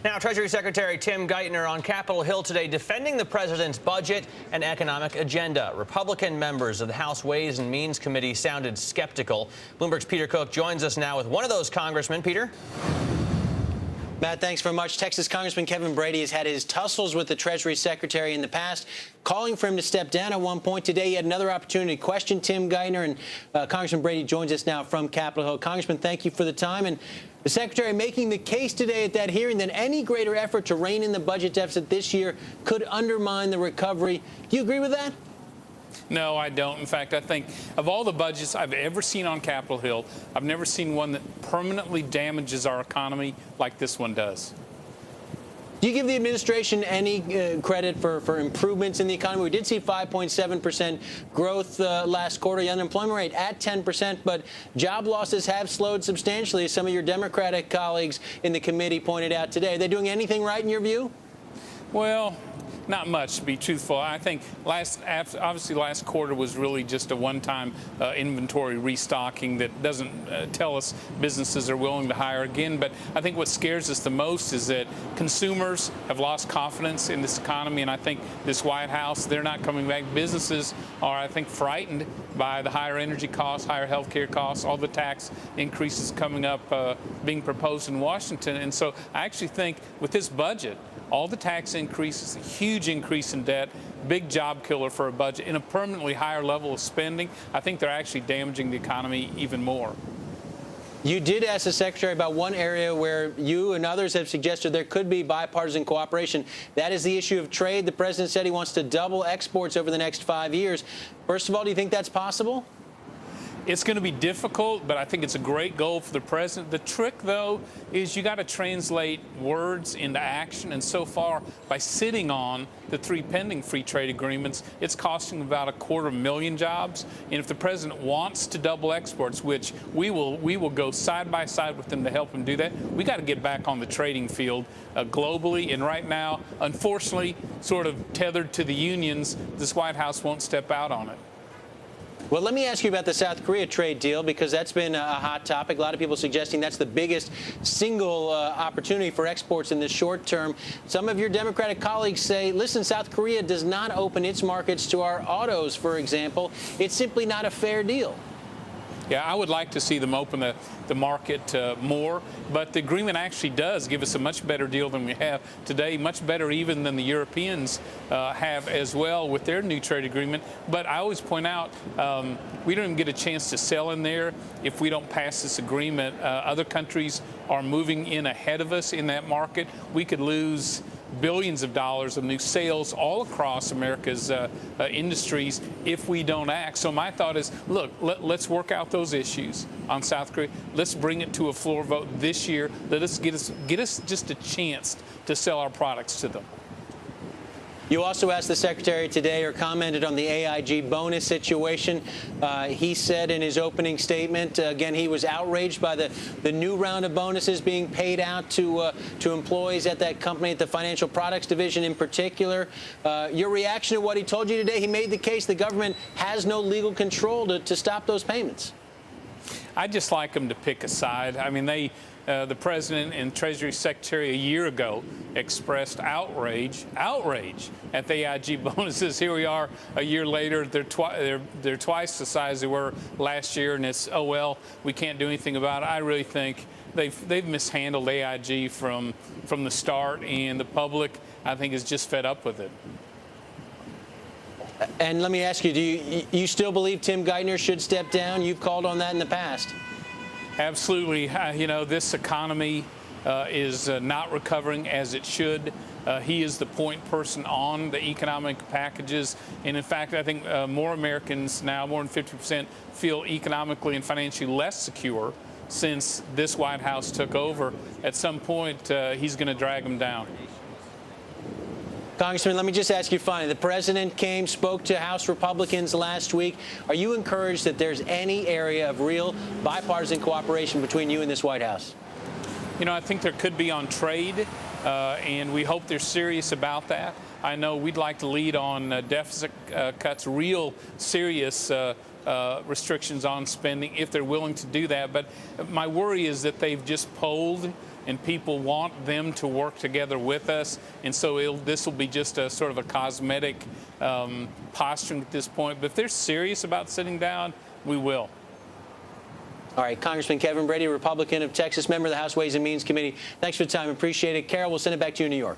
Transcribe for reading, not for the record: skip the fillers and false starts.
Now, Treasury Secretary Tim Geithner on Capitol Hill today defending the president's budget and economic agenda. Republican members of the House Ways and Means Committee sounded skeptical. Bloomberg's Peter Cook joins us now with one of those congressmen. Peter? Matt, thanks very much. Texas Congressman Kevin Brady has had his tussles with the Treasury Secretary in the past, calling for him to step down at one point. Today, he had another opportunity to question Tim Geithner, and Congressman Brady joins us now from Capitol Hill. Congressman, thank you for the time. And the Secretary making the case today at that hearing that any greater effort to rein in the budget deficit this year could undermine the recovery. Do you agree with that? No, I don't. In fact, I think of all the budgets I've ever seen on Capitol Hill, I've never seen one that permanently damages our economy like this one does. Do you give the administration any credit for improvements in the economy? We did see 5.7% growth last quarter, the unemployment rate at 10%, but job losses have slowed substantially, as some of your Democratic colleagues in the committee pointed out today. Are they doing anything right in your view? Well, not much, to be truthful. I think obviously last quarter was really just a one-time inventory restocking that doesn't tell us businesses are willing to hire again. But I think what scares us the most is that consumers have lost confidence in this economy, and I think this White House, they're not coming back. Businesses are, I think, frightened by the higher energy costs, higher health care costs, all the tax increases coming up being proposed in Washington. And so I actually think with this budget, all the tax increases, a huge increase in debt, big job killer for a budget, and a permanently higher level of spending, I think they're actually damaging the economy even more. You did ask the Secretary about one area where you and others have suggested there could be bipartisan cooperation. That is the issue of trade. The president said he wants to double exports over the next 5 years. First of all, do you think that's possible? It's going to be difficult, but I think it's a great goal for the president. The trick, though, is you got to translate words into action. And so far, by sitting on the 3 pending free trade agreements, it's costing about 250,000 jobs. And if the president wants to double exports, which we will go side by side with them to help him do that, we got to get back on the trading field globally. And right now, unfortunately, sort of tethered to the unions, this White House won't step out on it. Well, let me ask you about the South Korea trade deal, because that's been a hot topic. A lot of people suggesting that's the biggest single opportunity for exports in the short term. Some of your Democratic colleagues say, listen, South Korea does not open its markets to our autos, for example. It's simply not a fair deal. Yeah, I would like to see them open the market more, but the agreement actually does give us a much better deal than we have today, much better even than the Europeans have as well with their new trade agreement. But I always point out we don't even get a chance to sell in there if we don't pass this agreement. Other countries are moving in ahead of us in that market. We could lose billions of dollars of new sales all across America's industries if we don't act. So my thought is, look, let's work out those issues on South Korea. Let's bring it to a floor vote this year. Let us get us just a chance to sell our products to them. You also asked the Secretary today, or commented on the AIG bonus situation. He said in his opening statement, again, he was outraged by the new round of bonuses being paid out to employees at that company, at the financial products division in particular. Your reaction to what he told you today? He made the case the government has no legal control to stop those payments. I'd just like them to pick a side. I mean, the president and Treasury Secretary a year ago expressed outrage at the AIG bonuses. Here we are a year later. They're twice the size they were last year, and it's, oh well, we can't do anything about it. I really think they've mishandled AIG from the start, and the public, I think, is just fed up with it. And let me ask you, do you still believe Tim Geithner should step down? You've called on that in the past. Absolutely. You know, this economy is not recovering as it should. He is the point person on the economic packages. And in fact, I think more Americans now, more than 50%, feel economically and financially less secure since this White House took over. At some point, he's going to drag them down. Congressman, let me just ask you finally. The president came, spoke to House Republicans last week. Are you encouraged that there's any area of real bipartisan cooperation between you and this White House? You know, I think there could be on trade, and we hope they're serious about that. I know we'd like to lead on deficit cuts, real serious restrictions on spending if they're willing to do that. But my worry is that they've just polled and people want them to work together with us. And so this will be just a sort of a cosmetic posturing at this point. But if they're serious about sitting down, we will. All right, Congressman Kevin Brady, Republican of Texas, member of the House Ways and Means Committee. Thanks for the time. Appreciate it. Carol, we'll send it back to you in New York.